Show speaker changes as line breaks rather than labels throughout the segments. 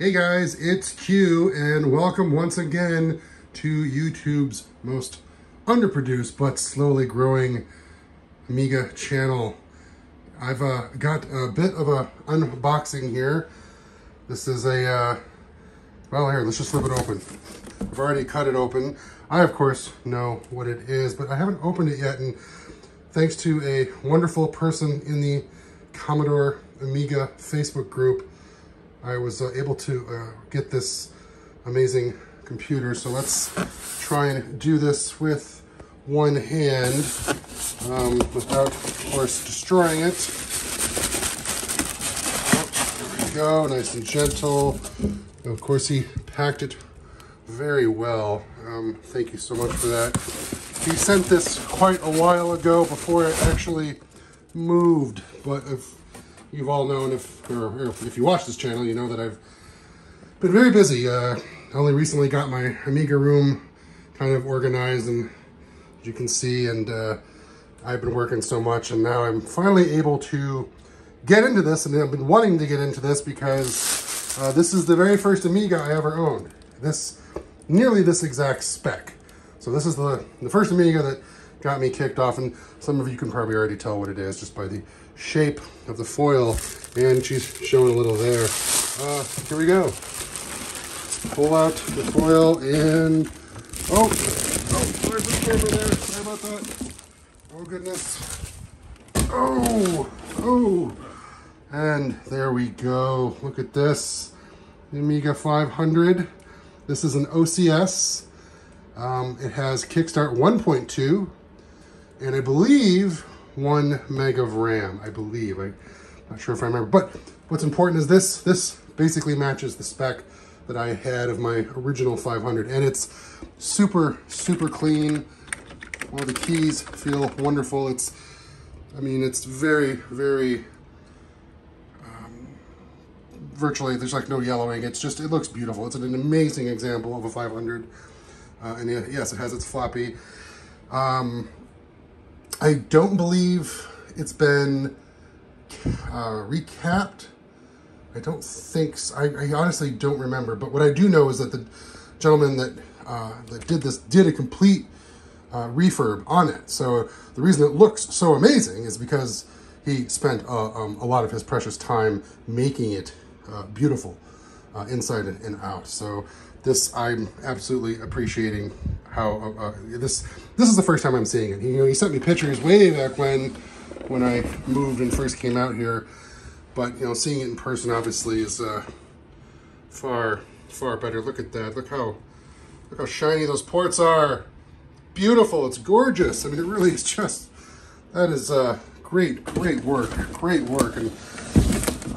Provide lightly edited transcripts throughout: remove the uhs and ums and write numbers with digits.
Hey guys, it's Q and welcome once again to YouTube's most underproduced but slowly growing Amiga channel. I've got a bit of a unboxing here. This is a, well here, let's just flip it open. I've already cut it open. I of course know what it is, but I haven't opened it yet, and thanks to a wonderful person in the Commodore Amiga Facebook group, I was able to get this amazing computer. So let's try and do this with one hand without, of course, destroying it. Oh, there we go, nice and gentle. And of course, he packed it very well. Thank you so much for that. He sent this quite a while ago before it actually moved, but if you've all known, if you watch this channel, you know that I've been very busy. I only recently got my Amiga room kind of organized, and as you can see, and I've been working so much, and now I'm finally able to get into this, and I've been wanting to get into this because this is the very first Amiga I ever owned. Nearly this exact spec. So this is the first Amiga that got me kicked off, and some of you can probably already tell what it is just by the shape of the foil, and she's showing a little there. Here we go. Let's pull out the foil, and oh, where's the camera there? Sorry about that. Oh goodness. Oh, and there we go. Look at this, the Amiga 500. This is an OCS. It has Kickstart 1.2, and I believe 1 meg of RAM, I believe. I'm not sure if I remember, but what's important is this basically matches the spec that I had of my original 500, and it's super clean. All the keys feel wonderful. It's very virtually, there's like no yellowing. It looks beautiful. It's an amazing example of a 500. And yes, it has its floppy. I don't believe it's been recapped. I don't think so. I honestly don't remember. But what I do know is that the gentleman that did this did a complete refurb on it. So the reason it looks so amazing is because he spent a lot of his precious time making it beautiful inside and out. So this, I'm absolutely appreciating how this is the first time I'm seeing it. He sent me pictures way back when I moved and first came out here, but seeing it in person obviously is far better. Look at that. Look how shiny those ports are. Beautiful. It's gorgeous. I mean, it really is just, that is great work. And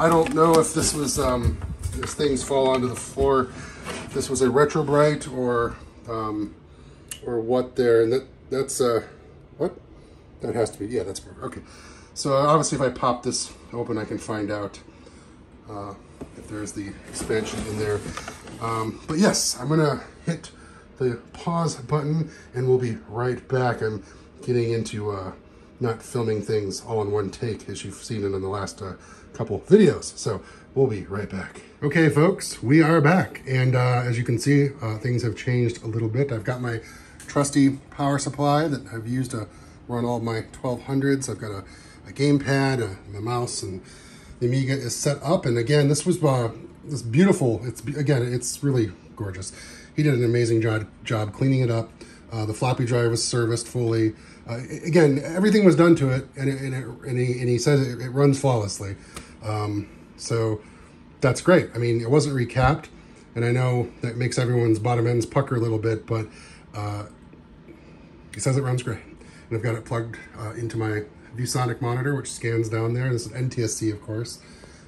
I don't know if this was as things fall onto the floor, if this was a retro bright or what there, and that's what that has to be. Yeah, that's okay. So obviously, if I pop this open, I can find out if there's the expansion in there. But yes, I'm gonna hit the pause button, and we'll be right back. I'm getting into not filming things all in one take, as you've seen it in the last couple videos. So we'll be right back. Okay, folks, we are back. And as you can see, things have changed a little bit. I've got my trusty power supply that I've used to run all my 1200s. I've got a gamepad, my mouse, and the Amiga is set up. And again, this was this beautiful. It's really gorgeous. He did an amazing job cleaning it up. The floppy drive was serviced fully. Again, everything was done to it, and he says it runs flawlessly. So that's great. I mean, it wasn't recapped, and I know that makes everyone's bottom ends pucker a little bit, but he says it runs great. And I've got it plugged into my ViewSonic monitor, which scans down there. This is NTSC, of course,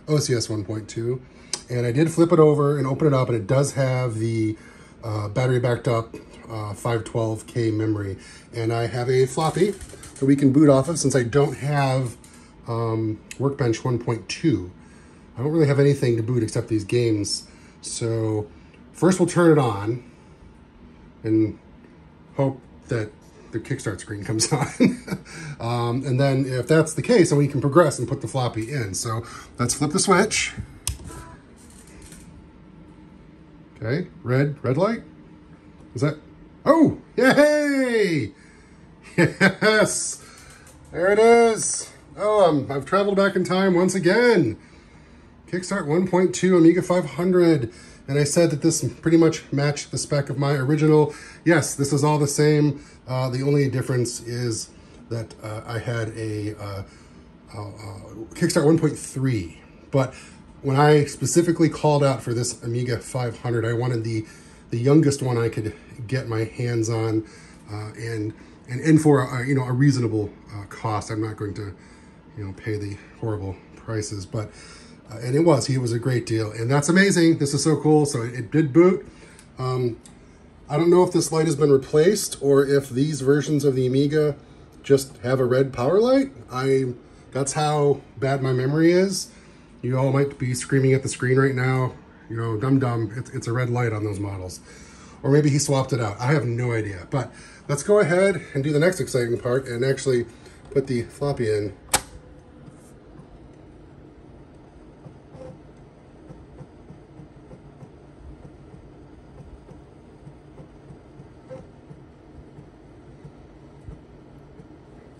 OCS 1.2. And I did flip it over and open it up, and it does have the battery backed up 512K memory. And I have a floppy that we can boot off of, since I don't have Workbench 1.2. I don't really have anything to boot except these games. So first we'll turn it on and hope that the Kickstart screen comes on. And then if that's the case, then we can progress and put the floppy in. So let's flip the switch. Okay, red light. Is that? Oh, yay! Yes, there it is. Oh, I've traveled back in time once again. Kickstart 1.2 Amiga 500. And I said that this pretty much matched the spec of my original. Yes, this is all the same. The only difference is that I had a Kickstart 1.3. But when I specifically called out for this Amiga 500, I wanted the youngest one I could get my hands on, and for a reasonable cost. I'm not going to pay the horrible prices, but and it was a great deal, and that's amazing. This is so cool. So it did boot. I don't know if this light has been replaced or if these versions of the Amiga just have a red power light. That's how bad my memory is. You all might be screaming at the screen right now, dum-dum, it's a red light on those models. Or maybe he swapped it out. I have no idea. But let's go ahead and do the next exciting part and actually put the floppy in.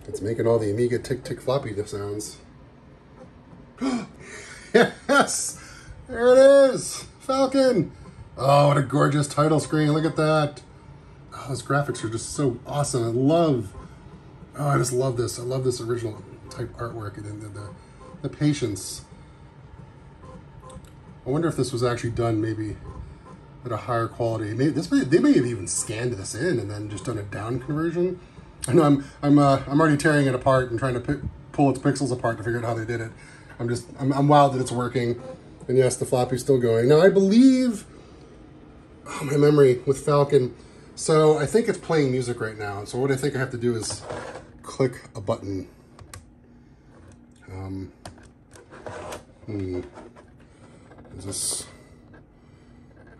It's making all the Amiga tick-tick floppy sounds. Yes! There it is! Falcon! Oh, what a gorgeous title screen. Look at that. Oh, those graphics are just so awesome. I just love this. I love this original type artwork and the patience. I wonder if this was actually done maybe at a higher quality. They may have even scanned this in and then just done a down conversion. I know I'm already tearing it apart and trying to pull its pixels apart to figure out how they did it. I'm wild that it's working. And yes, the floppy's still going. Now I believe, my memory with Falcon. So I think it's playing music right now. So what I think I have to do is click a button. Is this?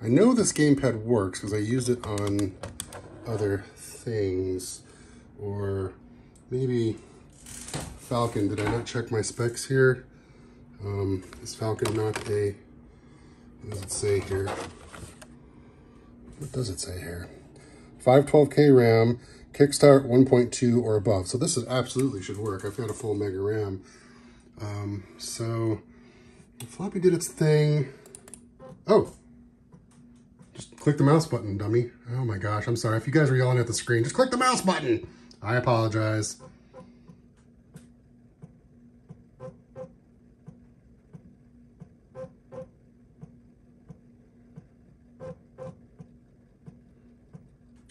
I know this gamepad works because I used it on other things. Or maybe Falcon. Did I not check my specs here? Is Falcon not a, what does it say here? What does it say here? 512K RAM, Kickstart 1.2 or above. So this absolutely should work. I've got a full mega RAM. So the floppy did its thing. Oh, just click the mouse button, dummy. Oh my gosh, I'm sorry. If you guys are yelling at the screen, just click the mouse button. I apologize.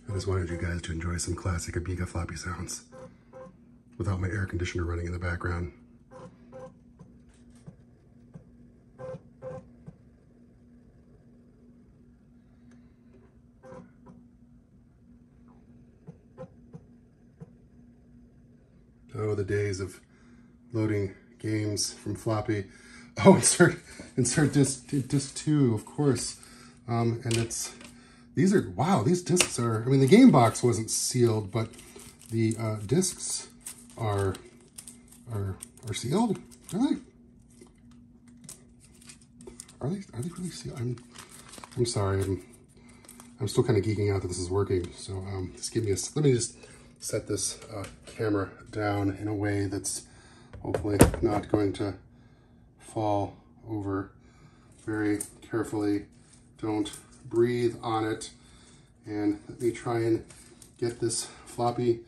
I just wanted you guys to enjoy some classic Amiga floppy sounds without my air conditioner running in the background. Oh, the days of loading games from floppy. Oh, insert disc 2, of course. And these discs are, the game box wasn't sealed, but the discs are sealed? Really? Are they really sealed? I'm sorry, I'm still kind of geeking out that this is working. So let me just set this camera down in a way that's hopefully not going to fall over. Very carefully, don't breathe on it. And let me try and get this floppy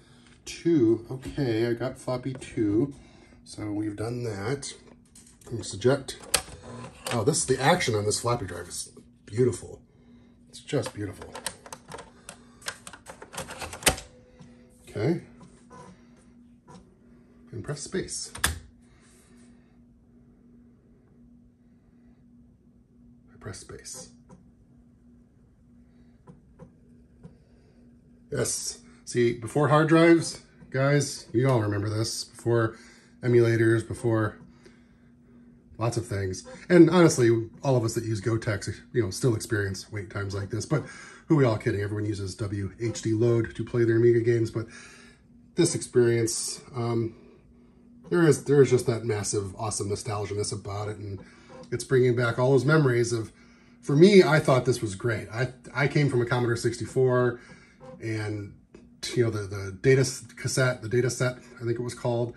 2. Okay, I got floppy 2. So we've done that. I'm eject. Oh, the action on this floppy drive is beautiful. It's just beautiful. Okay. And press space. I press space. Yes. See, before hard drives, guys, you all remember this. Before emulators, before lots of things. And honestly, all of us that use GoTex, still experience wait times like this. But who are we all kidding? Everyone uses WHD load to play their Amiga games. But this experience, there is just that massive, awesome nostalgia-ness about it. And it's bringing back all those memories of for me, I thought this was great. I came from a Commodore 64, and the data cassette, the data set, I think it was called,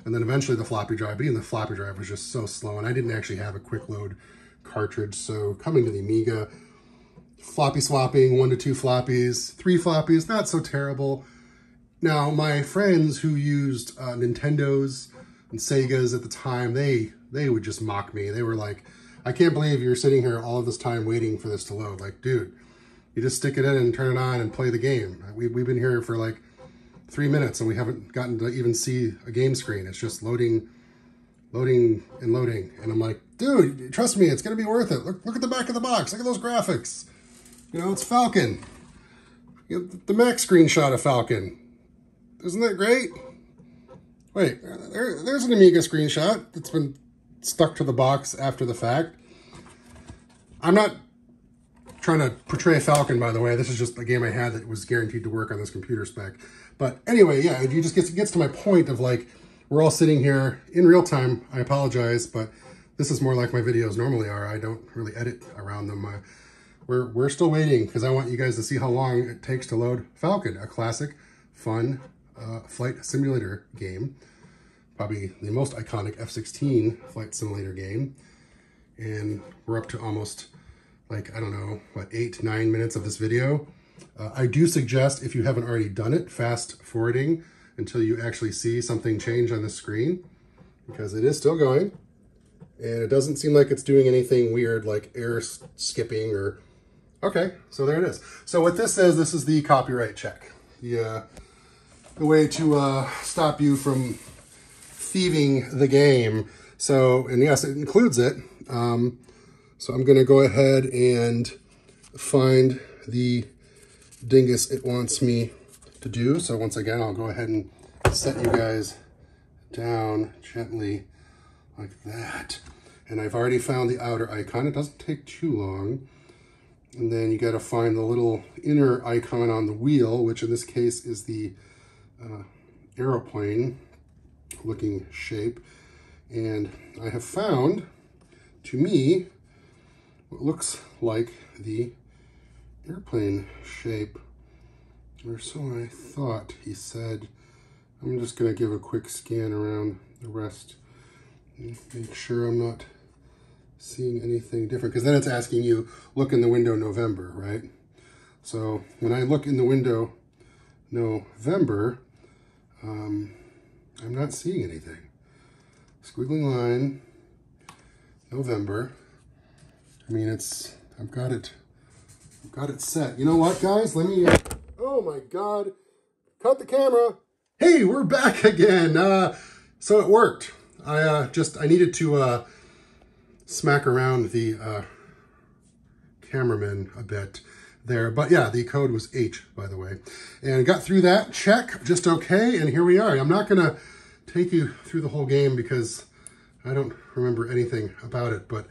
and then eventually the floppy drive. But even the floppy drive was just so slow, and I didn't actually have a quick load cartridge. So coming to the Amiga, floppy swapping, 1 to 2 floppies, 3 floppies, not so terrible. Now, my friends who used Nintendos and Segas at the time, they would just mock me. They were like, I can't believe you're sitting here all of this time waiting for this to load. Like, dude, you just stick it in and turn it on and play the game. We've been here for like 3 minutes and we haven't gotten to even see a game screen. It's just loading, loading, and loading. And I'm like, dude, trust me, it's going to be worth it. Look at the back of the box. Look at those graphics. You know, it's Falcon. The Mac screenshot of Falcon. Isn't that great? Wait, there's an Amiga screenshot that's been stuck to the box after the fact. I'm not trying to portray Falcon, by the way. This is just a game I had that was guaranteed to work on this computer spec. But anyway, yeah, it just gets to my point of like, we're all sitting here in real time. I apologize, but this is more like my videos normally are. I don't really edit around them. We're still waiting because I want you guys to see how long it takes to load Falcon, a classic, fun flight simulator game. Probably the most iconic F-16 flight simulator game. And we're up to almost, like, I don't know, what, 8, 9 minutes of this video. I do suggest, if you haven't already done it, fast forwarding until you actually see something change on the screen, because it is still going. And it doesn't seem like it's doing anything weird like error skipping or... Okay, so there it is. So what this is the copyright check. The way to stop you from thieving the game. So, and yes, it includes it. So I'm going to go ahead and find the dingus it wants me to do. So once again, I'll go ahead and set you guys down gently like that. And I've already found the outer icon. It doesn't take too long. And then you got to find the little inner icon on the wheel, which in this case is the aeroplane looking shape. And I have found, to me, what looks like the airplane shape. Or so I thought. He said, I'm just going to give a quick scan around the rest. Make sure I'm not seeing anything different. Because then it's asking you, look in the window November, right? So when I look in the window November, I'm not seeing anything. Squiggly line, November. I mean, I've got it set. You know what, guys? Let me, oh my God, cut the camera. Hey, we're back again. So it worked. I needed to smack around the cameraman a bit there. But yeah, the code was H, by the way. And got through that check just okay, and here we are. I'm not gonna take you through the whole game because I don't remember anything about it, but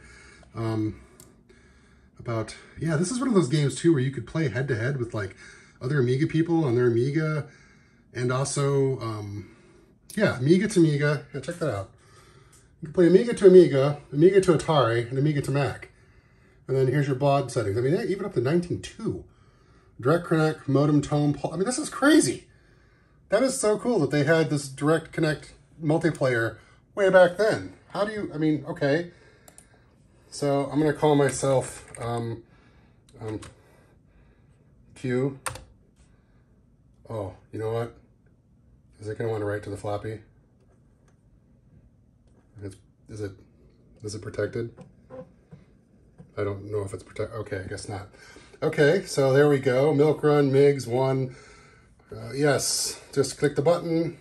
yeah, this is one of those games too where you could play head-to-head with like other Amiga people on their Amiga, and also, yeah, Amiga to Amiga. Yeah, check that out. You can play Amiga to Amiga, Amiga to Atari, and Amiga to Mac. And then here's your baud settings. I mean, even up to 19.2. Direct Connect, modem, tone, I mean, this is crazy. That is so cool that they had this Direct Connect multiplayer way back then. How do you, I mean, okay. So I'm going to call myself Q. Oh, you know what? Is it going to want to write to the floppy? Is it protected? I don't know if it's protected. Okay, I guess not. Okay, so there we go. Milk Run, MIGS 1. Yes, just click the button.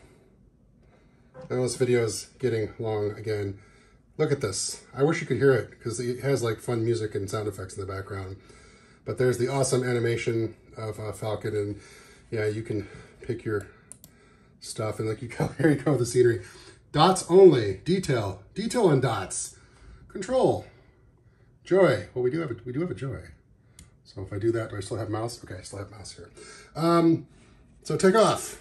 I know this video is getting long again. Look at this. I wish you could hear it because it has like fun music and sound effects in the background. But there's the awesome animation of Falcon, and yeah, you can pick your stuff, and like you go, here you go with the scenery. Dots only, detail on dots, control, joy. Well, we do have a joy. So if I do that, do I still have mouse? Okay, I still have mouse here. So take off.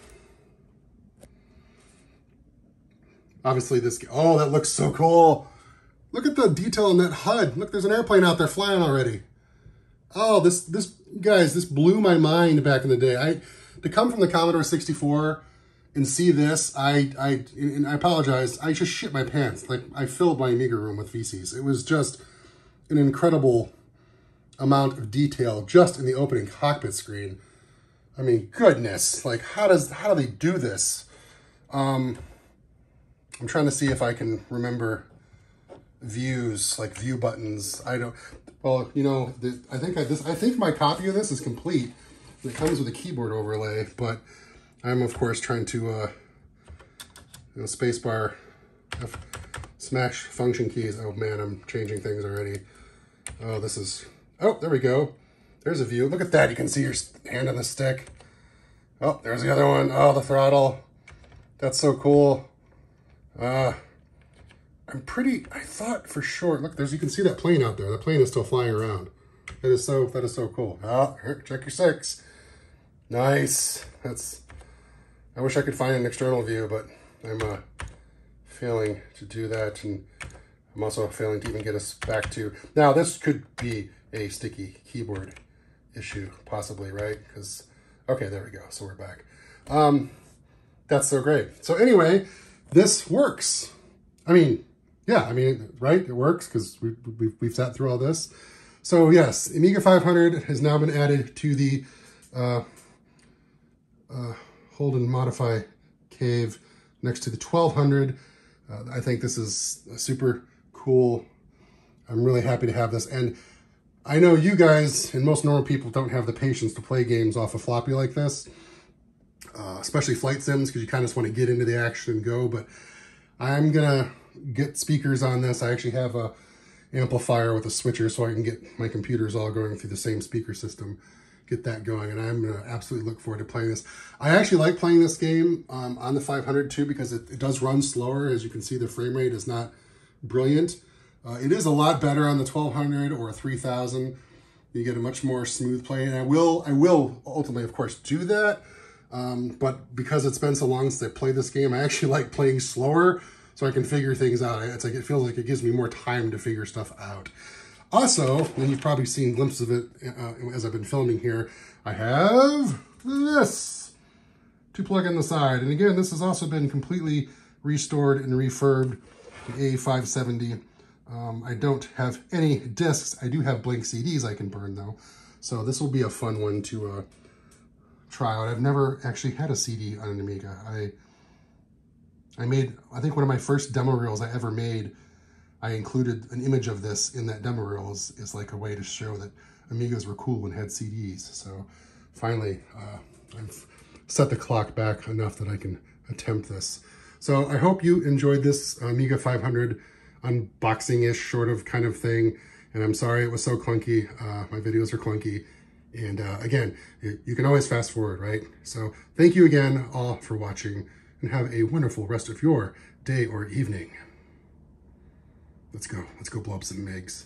Obviously this, that looks so cool. Look at the detail on that HUD. Look, there's an airplane out there flying already. Oh, this guys, this blew my mind back in the day. To come from the Commodore 64 and see this, and I apologize, I just shit my pants. Like, I filled my Amiga room with feces. It was just an incredible amount of detail just in the opening cockpit screen. I mean, goodness, like, how do they do this? I'm trying to see if I can remember views, like view buttons. I don't, well, you know, I think my copy of this is complete. It comes with a keyboard overlay, but I'm of course trying to, you know, spacebar, smash function keys. Oh man, I'm changing things already. Oh, this is, oh, there we go. There's a view. Look at that. You can see your hand on the stick. Oh, there's the other one. Oh, the throttle. That's so cool. I thought for sure, look, you can see that plane out there. The plane is still flying around. That is so cool. Oh, here, check your 6. Nice. I wish I could find an external view, but I'm failing to do that. And I'm also failing to even get us back to, now this could be a sticky keyboard issue, possibly, right? Because, okay, there we go. So we're back. That's so great. So anyway, this works. I mean, yeah, I mean, right? It works because we've sat through all this. So yes, Amiga 500 has now been added to the hold and modify cave next to the 1200. I think this is super cool. I'm really happy to have this. And I know you guys and most normal people don't have the patience to play games off a floppy like this, especially flight sims, because you kind of just want to get into the action and go. But I'm gonna get speakers on this. I actually have a amplifier with a switcher so I can get my computers all going through the same speaker system, get that going, and I'm gonna absolutely look forward to playing this. I actually like playing this game on the 500 too, because it does run slower. As you can see, the frame rate is not brilliant. It is a lot better on the 1200 or 3000. You get a much more smooth play, and I will ultimately, of course, do that. But because it's been so long since I played this game, I actually like playing slower so I can figure things out. It's like, it feels like it gives me more time to figure stuff out. Also, and you've probably seen glimpses of it as I've been filming here, I have this to plug in the side. And again, this has also been completely restored and refurbed to A570. I don't have any discs. I do have blank CDs I can burn though. So this will be a fun one to try out. I've never actually had a CD on an Amiga. I made, I think one of my first demo reels I ever made, I included an image of this in that demo reel is like a way to show that Amigas were cool and had CDs. So finally, I've set the clock back enough that I can attempt this. So I hope you enjoyed this Amiga 500 unboxing-ish sort of kind of thing. And I'm sorry it was so clunky. My videos are clunky. And again, you can always fast forward, right? So thank you again all for watching, and have a wonderful rest of your day or evening. Let's go blow up some MIGs.